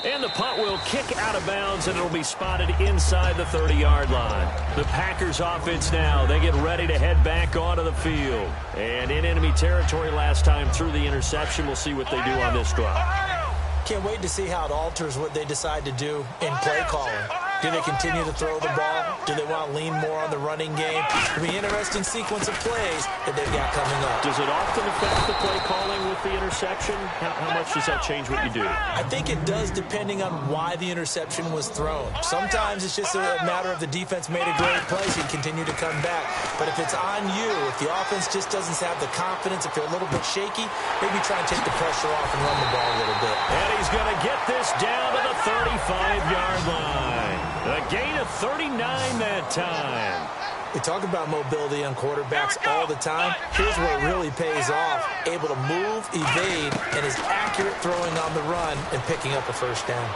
And the punt will kick out of bounds, and it'll be spotted inside the 30-yard line. The Packers offense now, they get ready to head back onto the field. And in enemy territory last time through the interception, we'll see what they do on this drive. Can't wait to see how it alters what they decide to do in play calling. Do they continue to throw the ball? Do they want to lean more on the running game? It'll be an interesting sequence of plays that they've got coming up. Does it often affect the play calling with the interception? How much does that change what you do? I think it does depending on why the interception was thrown. Sometimes it's just a matter of the defense made a great play, so you continue to come back. But if it's on you, if the offense just doesn't have the confidence, if they're a little bit shaky, maybe try and take the pressure off and run the ball a little bit. And he's going to get this down to the 35-yard line. A gain of 39 that time. We talk about mobility on quarterbacks all the time. Here's where it really pays off. Able to move, evade, and is accurate throwing on the run and picking up a first down.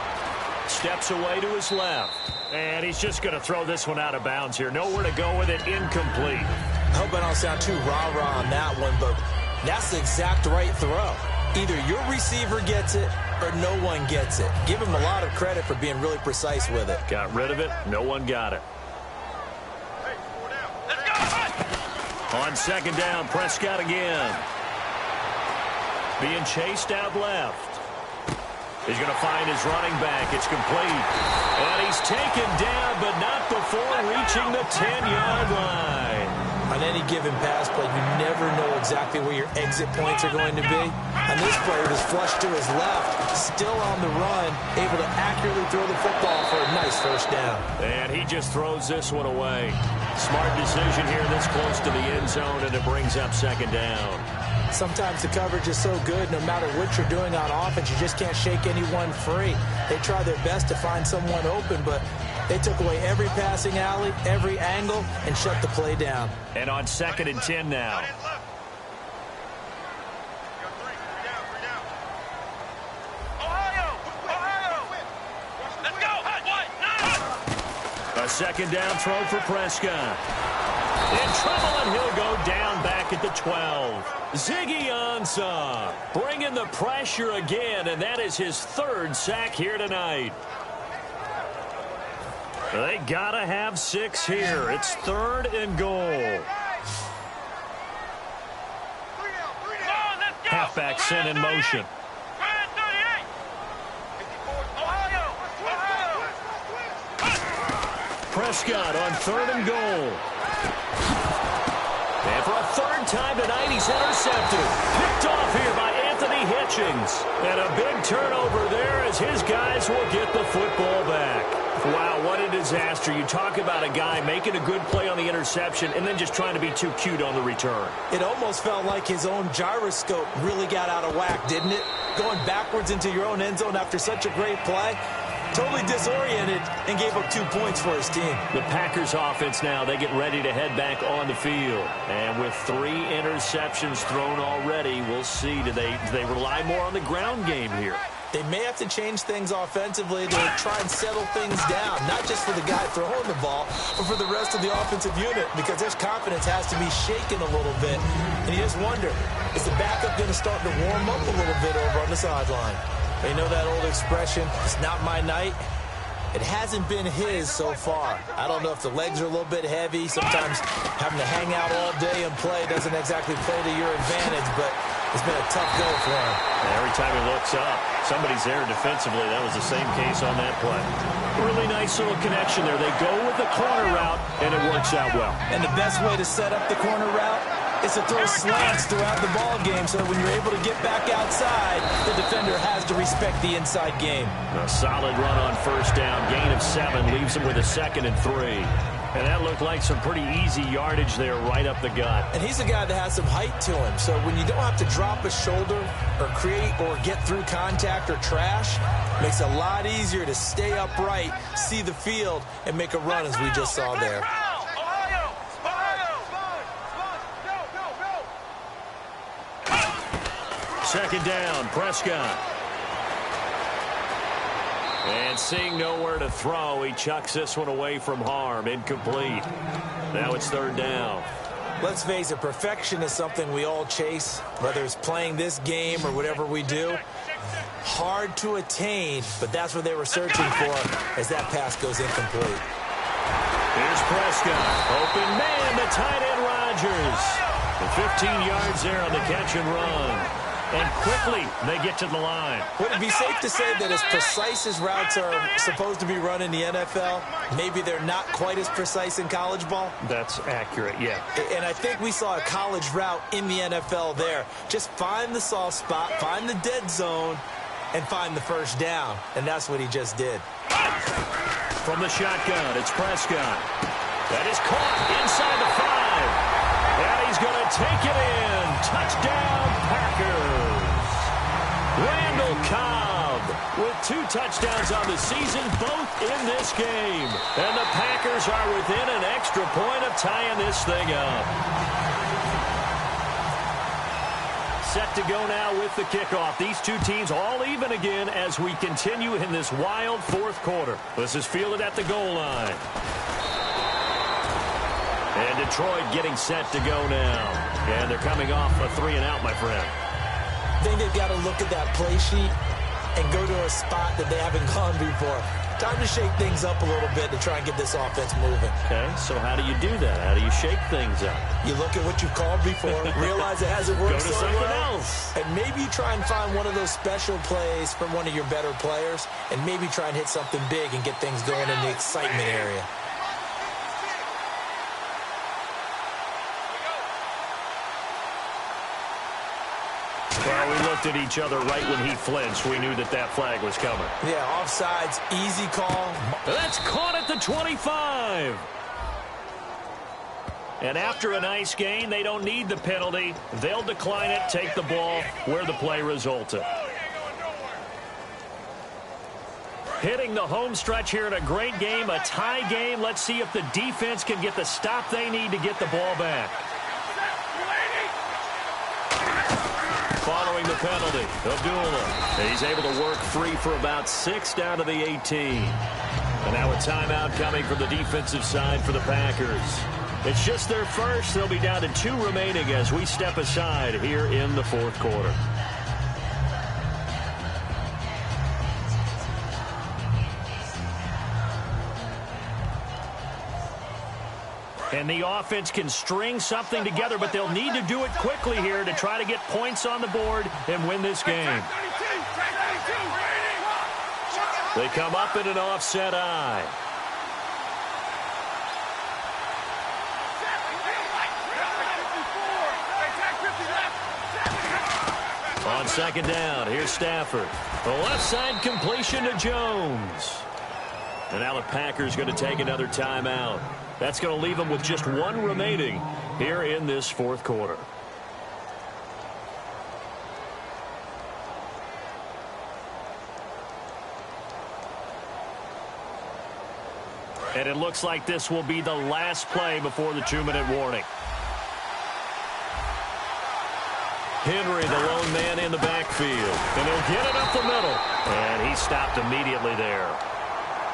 Steps away to his left. And he's just going to throw this one out of bounds here. Nowhere to go with it. Incomplete. I hope I don't sound too rah-rah on that one, but that's the exact right throw. Either your receiver gets it or no one gets it. Give him a lot of credit for being really precise with it. Got rid of it. No one got it. On second down, Prescott again. Being chased out left. He's going to find his running back. It's complete. And he's taken down, but not before reaching the 10-yard line. On any given pass play, you never know exactly where your exit points are going to be. On this play, it was flushed to his left, still on the run, able to accurately throw the football for a nice first down. And he just throws this one away. Smart decision here this close to the end zone, and it brings up second down. Sometimes the coverage is so good, no matter what you're doing on offense, you just can't shake anyone free. They try their best to find someone open, but they took away every passing alley, every angle, and shut the play down. And on second and 10 now. A second down throw for Prescott. In trouble, and he'll go down back at the 12. Ziggy Ansah bringing the pressure again, and that is his third sack here tonight. They gotta have 6 here. It's third and goal. Halfback sent in motion. Prescott on third and goal. And for a third time tonight, he's intercepted. Picked off here by Anthony Hitchens. And a big turnover there as his guys will get the football back. Wow, what a disaster. You talk about a guy making a good play on the interception and then just trying to be too cute on the return. It almost felt like his own gyroscope really got out of whack, didn't it? Going backwards into your own end zone after such a great play. Totally disoriented and gave up 2 points for his team. The Packers offense now, they get ready to head back on the field. And with 3 interceptions thrown already, we'll see. Do they rely more on the ground game here? They may have to change things offensively to try and settle things down, not just for the guy throwing the ball, but for the rest of the offensive unit, because their confidence has to be shaken a little bit. And you just wonder, is the backup going to start to warm up a little bit over on the sideline? You know that old expression, it's not my night? It hasn't been his so far. I don't know if the legs are a little bit heavy. Sometimes having to hang out all day and play doesn't exactly play to your advantage, but it's been a tough go for him. Every time he looks up, somebody's there defensively. That was the same case on that play. Really nice little connection there. They go with the corner route, and it works out well. And the best way to set up the corner route is to throw slants throughout the ball game so that when you're able to get back outside, the defender has to respect the inside game. A solid run on first down. Gain of 7 leaves him with a second and 3. And that looked like some pretty easy yardage there right up the gut. And he's a guy that has some height to him. So when you don't have to drop a shoulder or create or get through contact or trash, it makes it a lot easier to stay upright, see the field, and make a run as we just saw there. Second down, Prescott. And seeing nowhere to throw, he chucks this one away from harm. Incomplete. Now it's third down. Let's face it, perfection is something we all chase, whether it's playing this game or whatever we do. Hard to attain, but that's what they were searching for as that pass goes incomplete. Here's Prescott. Open man to tight end Rodgers. The 15 yards there on the catch and run. and quickly they get to the line. Would it be safe to say that as precise as routes are supposed to be run in the NFL, maybe they're not quite as precise in college ball? That's accurate, yeah. And I think we saw a college route in the NFL there. Just find the soft spot, find the dead zone, and find the first down. And that's what he just did. From the shotgun, it's Prescott. That is caught inside the 5. And he's going to take it in. Touchdown, Packers. Randall Cobb with 2 touchdowns on the season, both in this game. And the Packers are within an extra point of tying this thing up. Set to go now with the kickoff. These two teams all even again as we continue in this wild fourth quarter. This is fielded at the goal line. And Detroit getting set to go now. And they're coming off a 3-and-out, my friend. I think they've got to look at that play sheet and go to a spot that they haven't gone before. Time to shake things up a little bit to try and get this offense moving. Okay, so how do you do that? How do you shake things up? You look at what you've called before, realize it hasn't worked so something well, else. And maybe you try and find one of those special plays from one of your better players, and maybe try and hit something big and get things going in the excitement area. Well, we looked at each other right when he flinched. We knew that that flag was coming. Yeah, offsides, easy call. That's caught at the 25. And after a nice gain, they don't need the penalty. They'll decline it, take the ball where the play resulted. Hitting the home stretch here in a great game, a tie game. Let's see if the defense can get the stop they need to get the ball back. Following the penalty, Abdullah. He's able to work free for about 6 down to the 18. And now a timeout coming from the defensive side for the Packers. It's just their first. They'll be down to 2 remaining as we step aside here in the fourth quarter. And the offense can string something together, but they'll need to do it quickly here to try to get points on the board and win this game. They come up in an offset eye. On second down, here's Stafford. The left side completion to Jones. And now the Packers going to take another timeout. That's going to leave them with just 1 remaining here in this fourth quarter. And it looks like this will be the last play before the 2-minute warning. Henry, the lone man in the backfield. And he'll get it up the middle. And he stopped immediately there.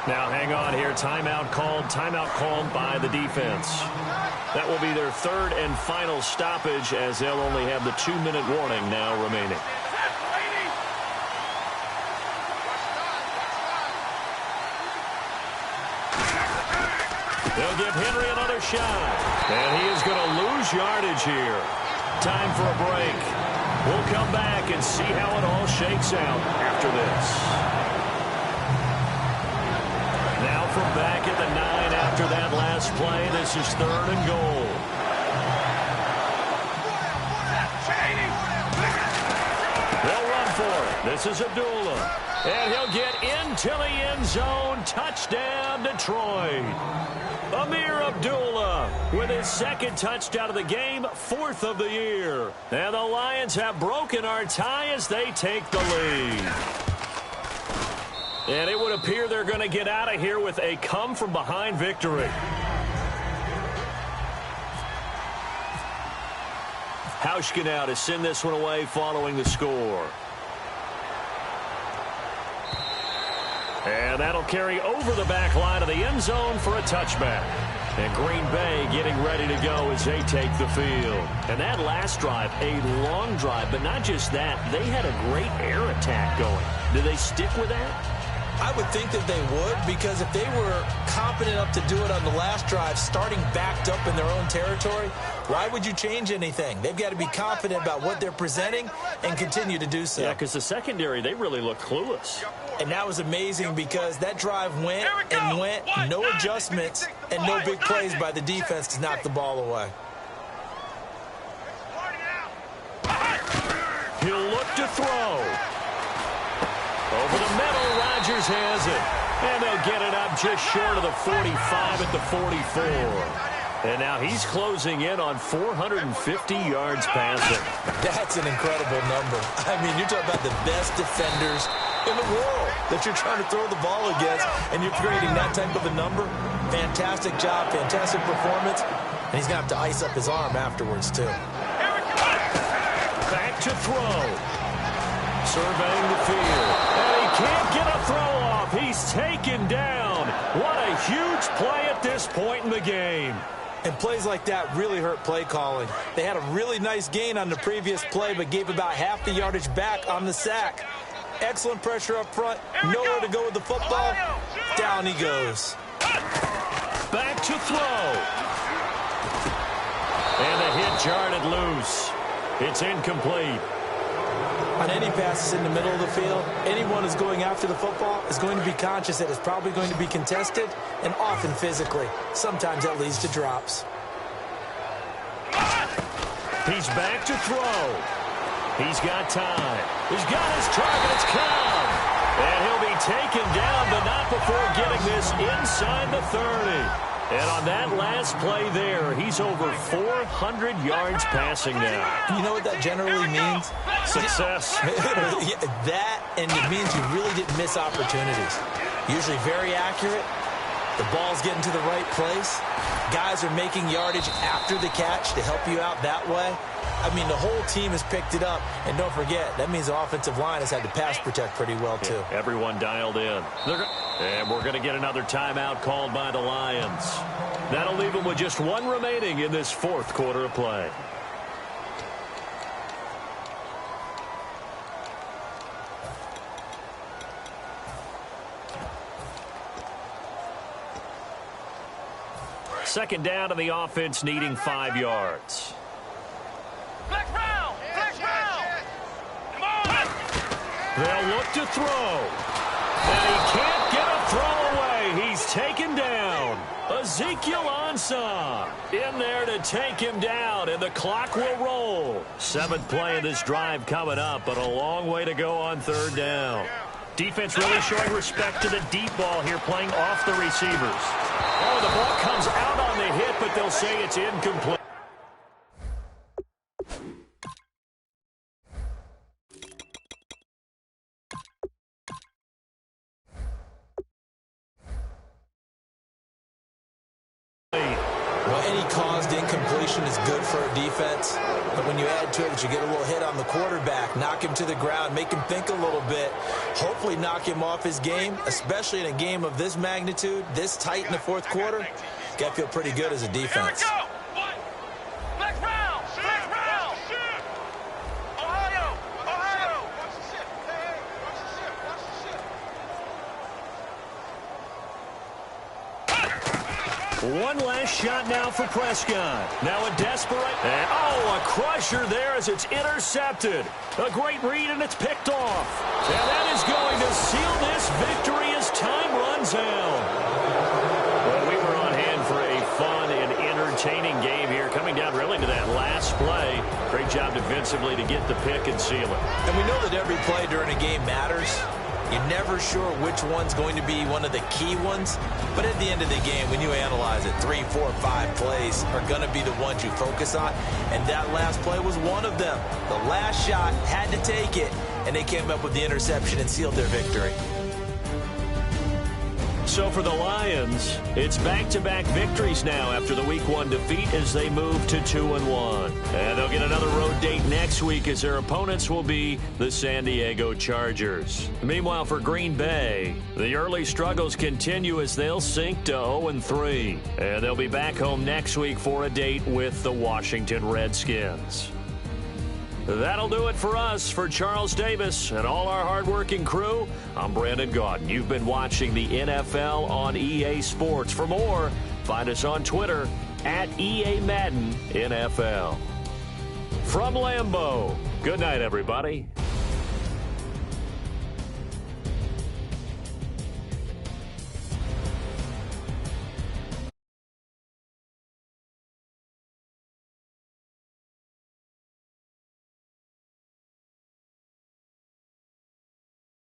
Now, hang on here. Timeout called by the defense. That will be their 3rd and final stoppage as they'll only have the 2-minute warning now remaining. They'll give Henry another shot. And he is going to lose yardage here. Time for a break. We'll come back and see how it all shakes out after this. Now from back at the 9 after that last play, this is 3rd and goal. They'll run for it. This is Abdullah. And he'll get into the end zone. Touchdown, Detroit. Amir Abdullah with his 2nd touchdown of the game, 4th of the year. And the Lions have broken our tie as they take the lead. And it would appear they're going to get out of here with a come-from-behind victory. Hauschka now to send this one away following the score. And that'll carry over the back line of the end zone for a touchback. And Green Bay getting ready to go as they take the field. And that last drive, a long drive, but not just that. They had a great air attack going. Do they stick with that? I would think that they would, because if they were confident enough to do it on the last drive, starting backed up in their own territory, why would you change anything? They've got to be confident about what they're presenting and continue to do so. Yeah, because the secondary, they really look clueless. And that was amazing because that drive went and went, no adjustments, and no big plays by the defense to knock the ball away. He'll look to throw. Over the middle, Rodgers has it. And they'll get it up just short of the 45 at the 44. And now he's closing in on 450 yards passing. That's an incredible number. I mean, you're talking about the best defenders in the world that you're trying to throw the ball against, and you're creating that type of a number. Fantastic job, fantastic performance. And he's going to have to ice up his arm afterwards, too. Back to throw. Surveying the field. And he can't get a throw off. He's taken down. What a huge play at this point in the game. And plays like that really hurt play calling. They had a really nice gain on the previous play, but gave about half the yardage back on the sack. Excellent pressure up front. Nowhere to go with the football. Down he goes. Back to throw. And the hit jarred it loose. It's incomplete. On any passes in the middle of the field, anyone who's going after the football is going to be conscious that it's probably going to be contested, and often physically. Sometimes that leads to drops. He's back to throw. He's got time. He's got his target. It's Cobb. And he'll be taken down, but not before getting this inside the 30. And on that last play there, he's over 400 yards passing now. You know what that generally means? Success. That, and it means you really didn't miss opportunities. Usually very accurate. The ball's getting to the right place. Guys are making yardage after the catch to help you out that way. I mean, the whole team has picked it up. And don't forget, that means the offensive line has had to pass protect pretty well, too. Yeah, everyone dialed in. And we're going to get another timeout called by the Lions. That'll leave them with just one remaining in this fourth quarter of play. Second down to the offense, needing 5 yards. They'll look to throw. And he can't get a throw away. He's taken down. Ezekiel Ansah in there to take him down, and the clock will roll. 7th play of this drive coming up, but a long way to go on third down. Defense really showing respect to the deep ball here, playing off the receivers. Oh, the ball comes out on the hit, but they'll say it's incomplete. Is good for a defense, but when you add to it that you get a little hit on the quarterback, knock him to the ground, make him think a little bit, hopefully knock him off his game, especially in a game of this magnitude, this tight in the fourth quarter, got to feel pretty good as a defense. One last shot now for Prescott. Now a desperate. And, a crusher there as it's intercepted. A great read, and it's picked off. And that is going to seal this victory as time runs out. Well, we were on hand for a fun and entertaining game here, coming down really to that last play. Great job defensively to get the pick and seal it. And we know that every play during a game matters. You're never sure which one's going to be one of the key ones. But at the end of the game, when you analyze it, 3, 4, 5 plays are going to be the ones you focus on. And that last play was one of them. The last shot had to take it, and they came up with the interception and sealed their victory. So for the Lions, it's back-to-back victories now after the Week 1 defeat as they move to 2-1. And they'll get another road date next week as their opponents will be the San Diego Chargers. Meanwhile, for Green Bay, the early struggles continue as they'll sink to 0-3. And they'll be back home next week for a date with the Washington Redskins. That'll do it for us. For Charles Davis and all our hardworking crew, I'm Brandon Gaudin. You've been watching the NFL on EA Sports. For more, find us on Twitter at EA Madden NFL. From Lambeau, good night, everybody.